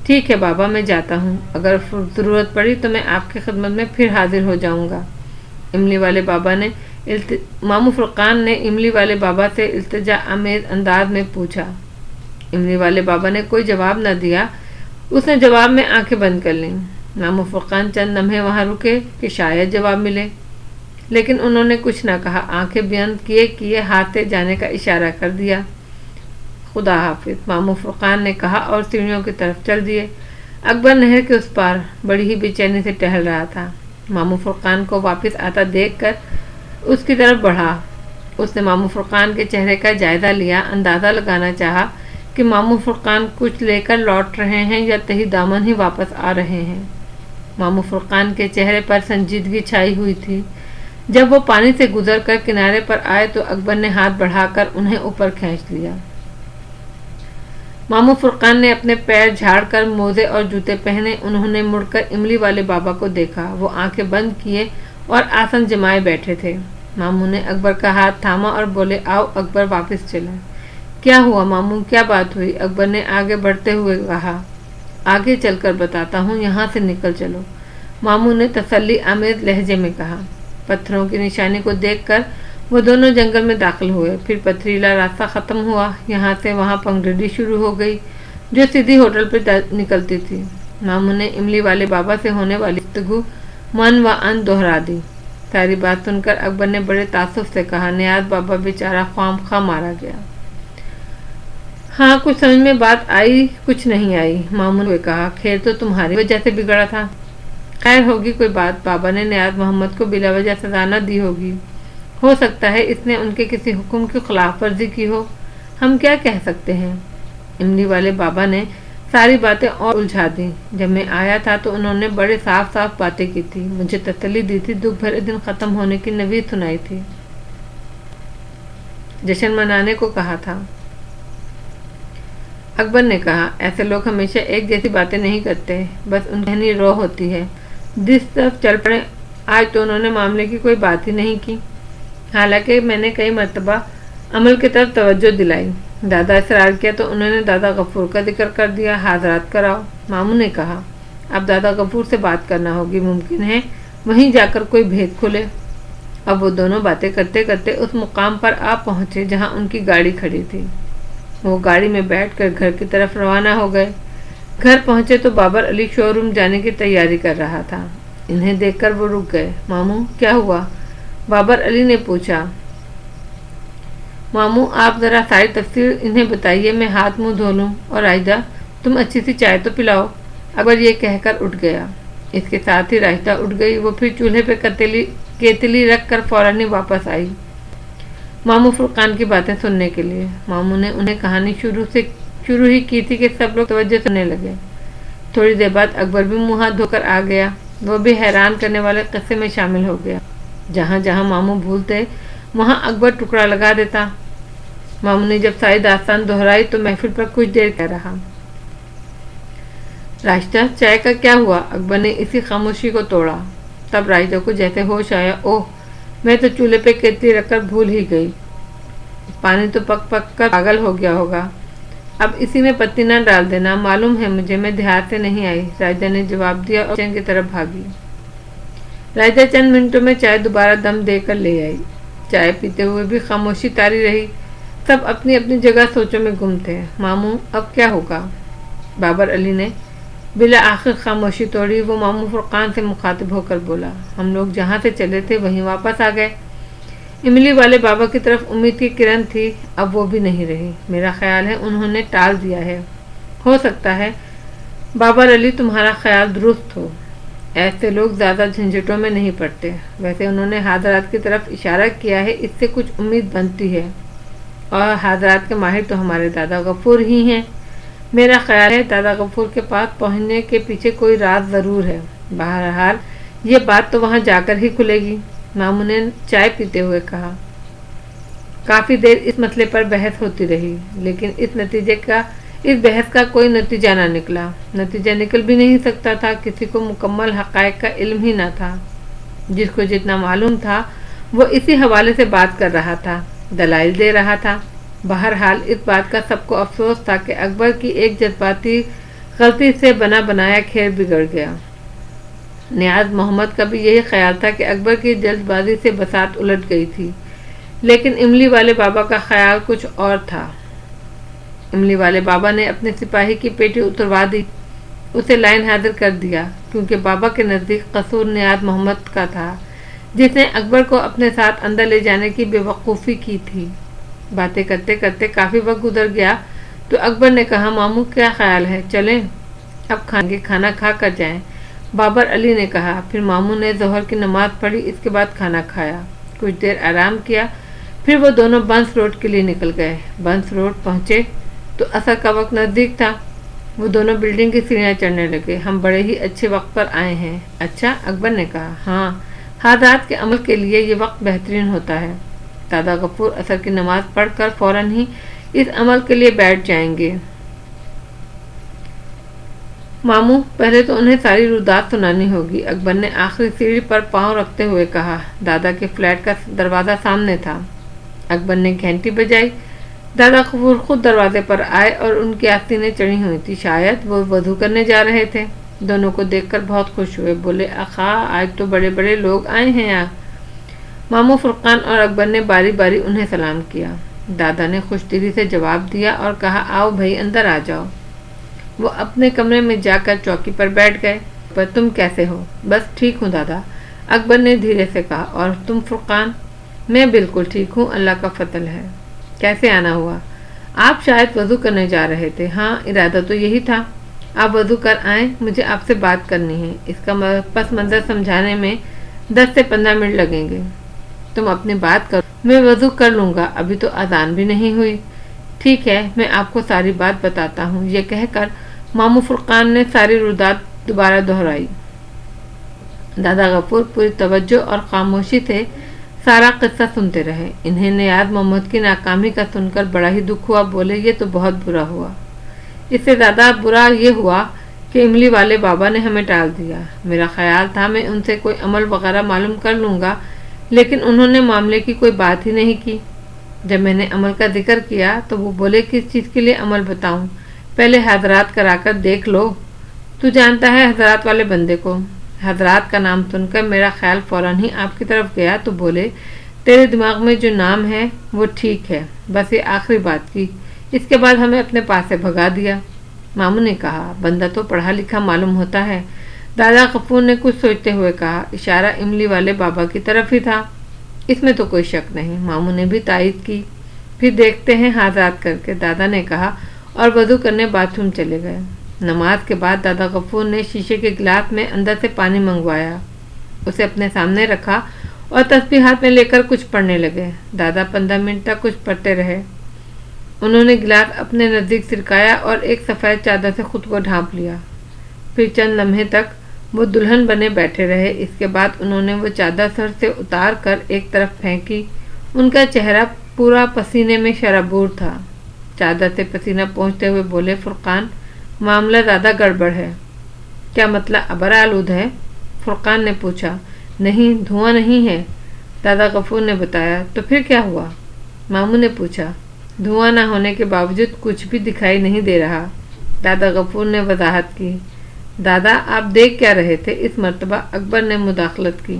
ठीक है बाबा, मैं जाता हूँ, अगर ज़रूरत पड़ी तो मैं आपकी खिदमत में फिर हाजिर हो जाऊँगा। मामू फुरकान ने इमली वाले बाबा से इल्तिजा आमेज अंदाज में पूछा। इमली वाले बाबा ने कोई जवाब न दिया। उसने जवाब में आंखें बंद कर लीं। मामू फुरकान चंद लम्हे वहाँ रुके कि शायद जवाब मिले, लेकिन उन्होंने कुछ न कहा। आंखें बंद किए हाथ से जाने का इशारा कर दिया। खुदा हाफिज, मामू फुरकान ने कहा और सीढ़ियों की तरफ चल दिए। अकबर नहर के उस पार बड़ी ही बेचैनी से टहल रहा था। मामू फुरकान को वापस आता देखकर उसकी तरफ बढ़ा। उसने मामू फुरकान के चेहरे का जायजा लिया, अंदाज़ा लगाना चाहा कि मामू फुरकान कुछ लेकर लौट रहे हैं या तही दामन ही वापस आ रहे हैं। मामू फुरकान के चेहरे पर संजीदगी छाई हुई थी। जब वो पानी से गुजरकर किनारे पर आए तो अकबर ने हाथ बढ़ाकर उन्हें ऊपर खींच लिया। मामू फुरकान ने अपने पैर झाड़कर मोजे और जूते पहने। उन्होंने मुड़कर इमली वाले बाबा को देखा। वो आंखें बंद किए और आसन जमाए बैठे थे। मामू ने अकबर का हाथ थामा और बोले, आओ अकबर, वापस चलें। क्या हुआ मामू, क्या बात हुई? अकबर ने आगे बढ़ते हुए कहा। आगे चलकर बताता हूँ, यहाँ से निकल चलो, मामू ने तसल्ली आमेज लहजे में कहा। पत्थरों की निशानी को देखकर वो दोनों जंगल में दाखिल हुए। फिर पथरीला रास्ता ख़त्म हुआ। यहाँ से वहाँ पगडंडी शुरू हो गई जो सीधी होटल पर निकलती थी। मामू ने इमली वाले बाबा से होने वाली गुफ्तगू मन व अन दोहरा दी। सारी बात सुनकर अकबर ने बड़े तासुफ से कहा, नियाज़ बाबा बेचारा ख्वामखा मारा गया। हाँ, कुछ समझ में बात आई, कुछ नहीं आई, मामू ने कहा। खैर तो तुम्हारी वजह से बिगड़ा था। खैर होगी कोई बात, बाबा ने नियाज़ मोहम्मद को बिला वजह सजा न दी होगी। हो सकता है इसने उनके किसी हुक्म की खिलाफ वर्जी की हो, हम क्या कह सकते हैं। इमली वाले बाबा ने सारी बातें और उलझा दी। जब मैं आया था तो उन्होंने बड़े साफ साफ बातें की थी, मुझे तसल्ली दी थी, दुख भरे दिन ख़त्म होने की नवीद सुनाई थी, जश्न मनाने को कहा था। अकबर ने कहा, ऐसे लोग हमेशा एक जैसी बातें नहीं करते, बस उनकी रो होती है। जिस तरफ चल पड़े, आज तो उन्होंने मामले की कोई बात ही नहीं की। हालांकि मैंने कई मरतबा अमल की तरफ तवज्जो दिलाई। दादा इसरार किया तो उन्होंने दादा गफूर का जिक्र कर दिया। हाजरात कराओ, मामू ने कहा। अब दादा गफूर से बात करना होगी, मुमकिन है वहीं जाकर कोई भेद खुले। अब वो दोनों बातें करते करते उस मुकाम पर आ पहुँचे जहाँ उनकी गाड़ी खड़ी थी। वो गाड़ी में बैठकर घर की तरफ रवाना हो गए। घर पहुँचे तो बाबर अली शोरूम जाने की तैयारी कर रहा था। इन्हें देखकर वो रुक गए। मामू क्या हुआ? बाबर अली ने पूछा। मामू आप ज़रा सारी तफसीर इन्हें बताइए, मैं हाथ मुंह धो लूँ, और राहिदा तुम अच्छी सी चाय तो पिलाओ। अकबर ये कहकर उठ गया। इसके साथ ही राहिदा उठ गई। वो फिर चूल्हे पे केतली रख कर फौरन ही वापस आई मामू फुरकान की बातें सुनने के लिए। मामू ने उन्हें कहानी शुरू ही की थी कि सब लोग तवज्जो सुनने लगे। थोड़ी देर बाद अकबर भी मुँह हाथ धोकर आ गया। वो भी हैरान करने वाले किस्से में शामिल हो गया। जहाँ जहाँ मामू भूलते वहाँ अकबर टुकड़ा लगा देता। मामू ने जब सारी दास्तान दोहराई तो महफिल पर कुछ देर कह रहा। राशिदा, चाय का क्या हुआ? अकबर ने इसी खामोशी को तोड़ा। तब राशिदा को जैसे होश आया, ओह, मैं तो चूल्हे पे केतली रखकर भूल ही गई। पानी तो पक पक कर पागल हो गया होगा। अब इसी में पत्ती न डाल देना। मालूम है मुझे, मैं ध्यान से नहीं आई, राशिदा ने जवाब दिया और किचन की तरफ भागी। राशिदा चंद मिनटों में चाय दोबारा दम देकर ले आई। चाय पीते हुए भी खामोशी तारी रही। सब अपनी अपनी जगह सोचों में गुम थे। मामू, अब क्या होगा? बाबर अली ने बिला आखिर खामोशी तोड़ी। वो मामू फुरकान से मुखातिब होकर बोला, हम लोग जहाँ से चले थे वहीं वापस आ गए। इमली वाले बाबा की तरफ उम्मीद की किरण थी, अब वो भी नहीं रही। मेरा ख्याल है उन्होंने टाल दिया है। हो सकता है बाबर अली तुम्हारा ख्याल दुरुस्त हो। ऐसे लोग ज़्यादा झंझटों में नहीं पड़ते। वैसे उन्होंने हाजरात की तरफ इशारा किया है, इससे कुछ उम्मीद बनती है। और हाजरात के माहिर तो हमारे दादा गफूर ही हैं। मेरा ख्याल है दादा गफूर के पास पहुंचने के पीछे कोई राज ज़रूर है। बहरहाल ये बात तो वहां जाकर ही खुलेगी, मामू ने चाय पीते हुए कहा। काफ़ी देर इस मसले पर बहस होती रही, लेकिन इस बहस का कोई नतीजा ना निकला। नतीजा निकल भी नहीं सकता था। किसी को मुकम्मल हक़ाइक़ का इल्म ही ना था। जिसको जितना मालूम था वो इसी हवाले से बात कर रहा था, दलाइल दे रहा था। बहरहाल इस बात का सबको अफसोस था कि अकबर की एक जज्बाती गलती से बना बनाया खेल बिगड़ गया। नियाज मोहम्मद का भी यही ख्याल था कि अकबर की जल्दबाजी से बसात उलट गई थी, लेकिन इमली वाले बाबा का ख्याल कुछ और था। इमली वाले बाबा ने अपने सिपाही की पेटी उतरवा दी, उसे लाइन हाजिर कर दिया, क्योंकि बाबा के नज़दीक कसूर नियाज मोहम्मद का था, जिसने अकबर को अपने साथ अंदर ले जाने की बेवकूफ़ी की थी। बातें करते करते काफ़ी वक्त गुजर गया तो अकबर ने कहा, मामू क्या ख्याल है, चलें? अब खाना खा कर जाएं। बाबर अली ने कहा। फिर मामू ने ज़ोहर की नमाज़ पढ़ी, इसके बाद खाना खाया, कुछ देर आराम किया। फिर वो दोनों बंस रोड के लिए निकल गए। बंस रोड पहुँचे तो असर का वक्त नज़दीक था। वो दोनों बिल्डिंग की सीढ़ियाँ चढ़ने लगे। हम बड़े ही अच्छे वक्त पर आए हैं। अच्छा, अकबर ने कहा। हाँ, हाजात के अमल के लिए ये वक्त बेहतरीन होता है। दादा गफूर असर की नमाज पढ़कर फौरन ही इस अमल के लिए बैठ जाएंगे। मामू, पहले तो उन्हें सारी रुदात सुनानी होगी, अकबर ने आखिरी सीढ़ी पर पांव रखते हुए कहा। दादा के फ्लैट का दरवाज़ा सामने था। अकबर ने घंटी बजाई। दादा गफूर खुद दरवाजे पर आए और उनकी आस्तीनें चढ़ी हुई थी। शायद वो वज़ू करने जा रहे थे। दोनों को देखकर बहुत खुश हुए। बोले, आखा, आज तो बड़े बड़े लोग आए हैं यहाँ। मामू फुरकान और अकबर ने बारी बारी उन्हें सलाम किया। दादा ने खुशदिली से जवाब दिया और कहा, आओ भाई, अंदर आ जाओ। वो अपने कमरे में जाकर चौकी पर बैठ गए। पर तुम कैसे हो? बस ठीक हूँ दादा, अकबर ने धीरे से कहा। और तुम फुरकान? मैं बिल्कुल ठीक हूँ, अल्लाह का फजल है। कैसे आना हुआ? आप शायद वज़ू करने जा रहे थे। हाँ, इरादा तो यही था। आप वज़ू कर आएँ, मुझे आपसे बात करनी है। इसका पस मंज़र समझाने में 10 से 15 मिनट लगेंगे। तुम अपनी बात करो, मैं वज़ू कर लूँगा, अभी तो अज़ान भी नहीं हुई। ठीक है, मैं आपको सारी बात बताता हूँ। ये कहकर मामू फुरकान ने सारी रुदात दोबारा दोहराई। दादा गफूर पूरी तवज्जो और खामोशी से सारा किस्सा सुनते रहे। इन्हें नियाज मोहम्मद की नाकामी का सुनकर बड़ा ही दुख हुआ। बोले, ये तो बहुत बुरा हुआ। इससे ज़्यादा बुरा ये हुआ कि इमली वाले बाबा ने हमें टाल दिया। मेरा ख्याल था मैं उनसे कोई अमल वगैरह मालूम कर लूँगा, लेकिन उन्होंने मामले की कोई बात ही नहीं की। जब मैंने अमल का जिक्र किया तो वो बोले, किस चीज़ के लिए अमल बताऊं? पहले हजरात कराकर देख लो। तू जानता है हजरात वाले बंदे को। हजरात का नाम सुनकर मेरा ख्याल फौरन ही आपकी तरफ गया तो बोले, तेरे दिमाग में जो नाम है वो ठीक है, बस ये आखिरी बात की। इसके बाद हमें अपने पास से भगा दिया। मामू ने कहा, बंदा तो पढ़ा लिखा मालूम होता है। दादा गफूर ने कुछ सोचते हुए कहा। इशारा इमली वाले बाबा की तरफ ही था, इसमें तो कोई शक नहीं। मामू ने भी तायद की। फिर देखते हैं हाजात करके, दादा ने कहा और वज़ू करने बाथरूम चले गए। नमाज के बाद दादा गफूर ने शीशे के गिलास में अंदर से पानी मंगवाया, उसे अपने सामने रखा और तस्बीह हाथ में लेकर कुछ पढ़ने लगे। दादा 15 मिनट तक कुछ पढ़ते रहे। उन्होंने गिलास अपने नज़दीक सिरकाया और एक सफ़ेद चादर से खुद को ढांप लिया। फिर चंद लम्हे तक वो दुल्हन बने बैठे रहे। इसके बाद उन्होंने वो चादर सर से उतार कर एक तरफ फेंकी। उनका चेहरा पूरा पसीने में शराबूर था। चादर से पसीना पोंछते हुए बोले, फुरकान, मामला ज़्यादा गड़बड़ है। क्या मतलब अबर आलूद है? फुरकान ने पूछा। नहीं, धुआं नहीं है, दादा गफूर ने बताया। तो फिर क्या हुआ? मामू ने पूछा। धुआं न होने के बावजूद कुछ भी दिखाई नहीं दे रहा, दादा गफूर ने वजाहत की। दादा, आप देख क्या रहे थे? इस मर्तबा अकबर ने मुदाखलत की।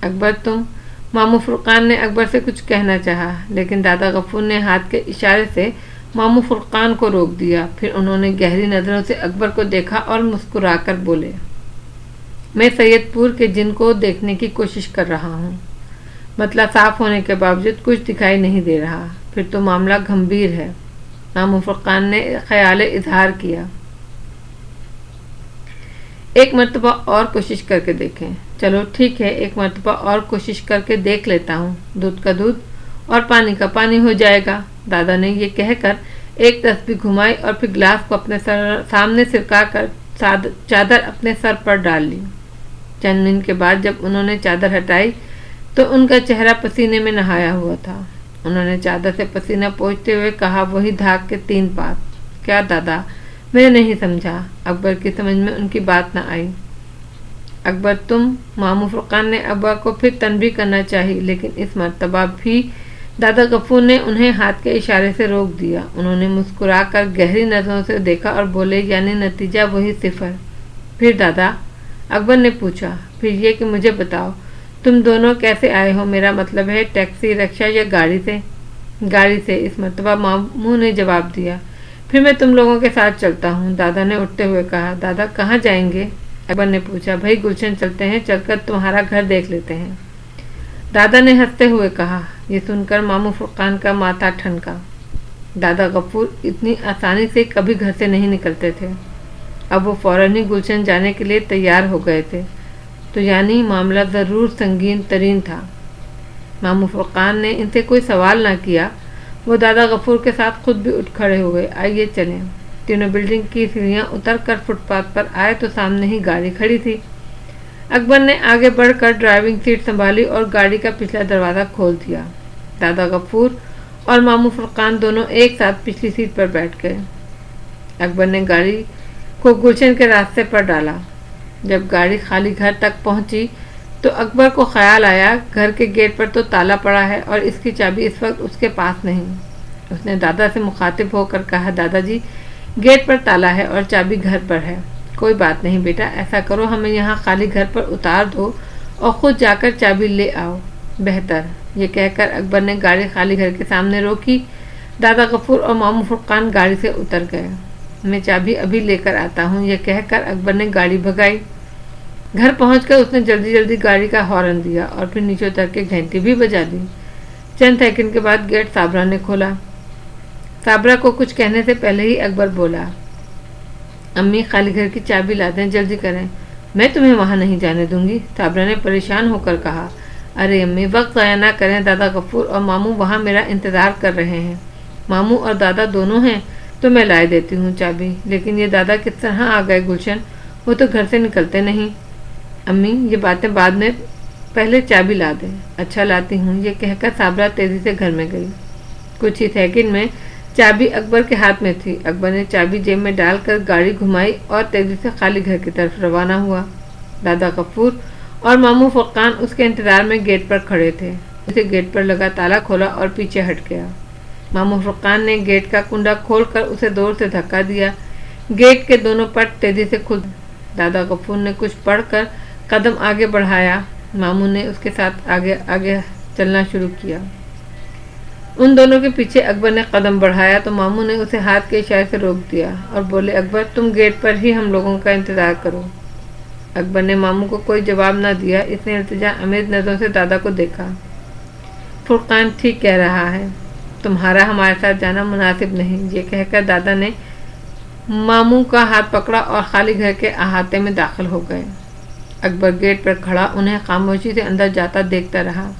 अकबर तुम? मामू फुरकान ने अकबर से कुछ कहना चाहा, लेकिन दादा गफूर ने हाथ के इशारे से मामू फुरकान को रोक दिया। फिर उन्होंने गहरी नज़रों से अकबर को देखा और मुस्कुराकर बोले, मैं सैयदपुर के जिन को देखने की कोशिश कर रहा हूँ। मतलब साफ होने के बावजूद कुछ दिखाई नहीं दे रहा। फिर तो मामला गंभीर है। मामू फुरकान ने ख्याल इजहार किया। एक मर्तबा और कोशिश करके देखें। चलो ठीक है, एक मर्तबा और कोशिश करके देख लेता हूँ। दूध का दूध और पानी का पानी हो जाएगा। दादा ने ये कहकर एक तस्बीह घुमाई और फिर गिलास को अपने सामने सिरका कर चादर अपने सर पर डाल ली। चंद मिनट के बाद जब उन्होंने चादर हटाई तो उनका चेहरा पसीने में नहाया हुआ था। उन्होंने चादर से पसीना पोंछते हुए कहा, वही धाक के 3 पात। क्या दादा? मैंने नहीं समझा। अकबर की समझ में उनकी बात न आई। अकबर तुम? मामू फुरकान ने अकबर को फिर तनबीह करना चाहिए, लेकिन इस मर्तबा भी दादा गफूर ने उन्हें हाथ के इशारे से रोक दिया। उन्होंने मुस्कुराकर गहरी नज़रों से देखा और बोले, यानी नतीजा वही 0। फिर दादा? अकबर ने पूछा। फिर ये कि मुझे बताओ, तुम दोनों कैसे आए हो? मेरा मतलब है टैक्सी, रिक्शा या गाड़ी से? गाड़ी से, इस मर्तबा मामू ने जवाब दिया। फिर मैं तुम लोगों के साथ चलता हूँ, दादा ने उठते हुए कहा। दादा कहाँ जाएंगे? अकबर ने पूछा। भाई गुलशन चलते हैं, चलकर तुम्हारा घर देख लेते हैं, दादा ने हंसते हुए कहा। ये सुनकर मामू फुरकान का माथा ठनका। दादा गफूर इतनी आसानी से कभी घर से नहीं निकलते थे। अब वो फौरन ही गुलशन जाने के लिए तैयार हो गए थे। तो यानी मामला ज़रूर संगीन तरीन था। मामू फुरकान ने इनसे कोई सवाल ना किया। वो दादा गफूर के साथ खुद भी उठ खड़े हुए। आइए चलें। तीनों बिल्डिंग की सीढ़ियाँ उतर कर फुटपाथ पर आए तो सामने ही गाड़ी खड़ी थी। अकबर ने आगे बढ़कर ड्राइविंग सीट संभाली और गाड़ी का पिछला दरवाज़ा खोल दिया। दादा गफूर और मामू फुरकान दोनों एक साथ पिछली सीट पर बैठ गए। अकबर ने गाड़ी को गुलशन के रास्ते पर डाला। जब गाड़ी खाली घर तक पहुंची तो अकबर को ख्याल आया, घर के गेट पर तो ताला पड़ा है और इसकी चाबी इस वक्त उसके पास नहीं। उसने दादा से मुखातिब होकर कहा, दादाजी गेट पर ताला है और चाबी घर पर है। कोई बात नहीं बेटा, ऐसा करो, हमें यहाँ खाली घर पर उतार दो और खुद जाकर चाबी ले आओ, बेहतर। ये कहकर अकबर ने गाड़ी खाली घर के सामने रोकी। दादा गफूर और मामू फुरकान गाड़ी से उतर गए। मैं चाबी अभी लेकर आता हूँ, यह कहकर अकबर ने गाड़ी भगाई। घर पहुंचकर उसने जल्दी जल्दी गाड़ी का हॉर्न दिया और फिर नीचे उतर के घंटी भी बजा दी। चंद सेकंड के बाद गेट साबरा ने खोला। साबरा को कुछ कहने से पहले ही अकबर बोला, अम्मी खाली घर की चाबी ला दें, जल्दी करें। मैं तुम्हें वहाँ नहीं जाने दूंगी, साबरा ने परेशान होकर कहा। अरे अम्मी, वक्त ज़ाया ना करें, दादा गफूर और मामू वहाँ मेरा इंतज़ार कर रहे हैं। मामू और दादा दोनों हैं तो मैं ला देती हूँ चाबी, लेकिन ये दादा किस तरह आ गए गुलशन? वो तो घर से निकलते नहीं। अम्मी ये बातें बाद में, पहले चाबी ला दें। अच्छा लाती हूँ, ये कहकर साबरा तेज़ी से घर में गई। कुछ ही सेकंड में चाबी अकबर के हाथ में थी। अकबर ने चाबी जेब में डालकर गाड़ी घुमाई और तेज़ी से खाली घर की तरफ रवाना हुआ। दादा गफूर और मामू फुरकान उसके इंतज़ार में गेट पर खड़े थे। उसे गेट पर लगा ताला खोला और पीछे हट गया। मामू फुरकान ने गेट का कुंडा खोलकर उसे जोर से धक्का दिया। गेट के दोनों पट तेज़ी से खुल। दादा गफूर ने कुछ पढ़कर कदम आगे बढ़ाया। मामू ने उसके साथ आगे आगे चलना शुरू किया। उन दोनों के पीछे अकबर ने कदम बढ़ाया तो मामू ने उसे हाथ के इशारे से रोक दिया और बोले, अकबर तुम गेट पर ही हम लोगों का इंतज़ार करो। अकबर ने मामू को कोई जवाब ना दिया। इसने इल्तिजा अमीर नज़रों से दादा को देखा। फुरकान ठीक कह रहा है, तुम्हारा हमारे साथ जाना मुनासिब नहीं। ये कहकर दादा ने मामू का हाथ पकड़ा और खाली घर के अहाते में दाखिल हो गए। अकबर गेट पर खड़ा उन्हें खामोशी से अंदर जाता देखता रहा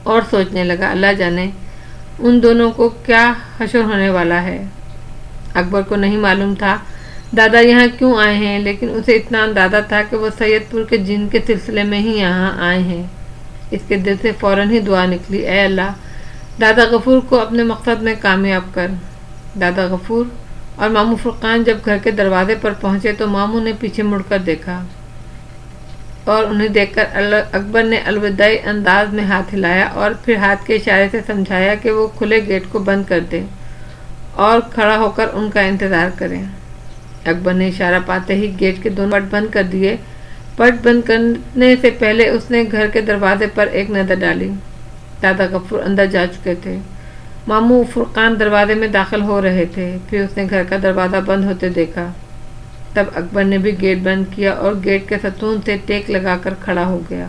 और सोचने लगा, अल्लाह जाने उन दोनों को क्या हशर होने वाला है। अकबर को नहीं मालूम था दादा यहाँ क्यों आए हैं, लेकिन उसे इतना अंदाज़ा था कि वो सैयदपुर के जिन के सिलसिले में ही यहाँ आए हैं। इसके दिल से फ़ौरन ही दुआ निकली, ऐ अल्लाह دادا غفور کو اپنے مقصد میں کامیاب کر۔ دادا غفور اور ماموں فرقان جب گھر کے دروازے پر پہنچے تو ماموں نے پیچھے مڑ کر دیکھا اور انہیں دیکھ کر اکبر نے الوداعی انداز میں ہاتھ ہلایا اور پھر ہاتھ کے اشارے سے سمجھایا کہ وہ کھلے گیٹ کو بند کر دیں اور کھڑا ہو کر ان کا انتظار کریں۔ اکبر نے اشارہ پاتے ہی گیٹ کے دونوں پٹ بند کر دیے۔ پٹ بند کرنے سے پہلے اس نے گھر کے دروازے پر ایک نظر ڈالی۔ دادا غفور اندر جا چکے تھے۔ ماموں فرقان دروازے میں داخل ہو رہے تھے۔ پھر اس نے گھر کا دروازہ بند ہوتے دیکھا۔ تب اکبر نے بھی گیٹ بند کیا اور گیٹ کے ستون سے ٹیک لگا کر کھڑا ہو گیا۔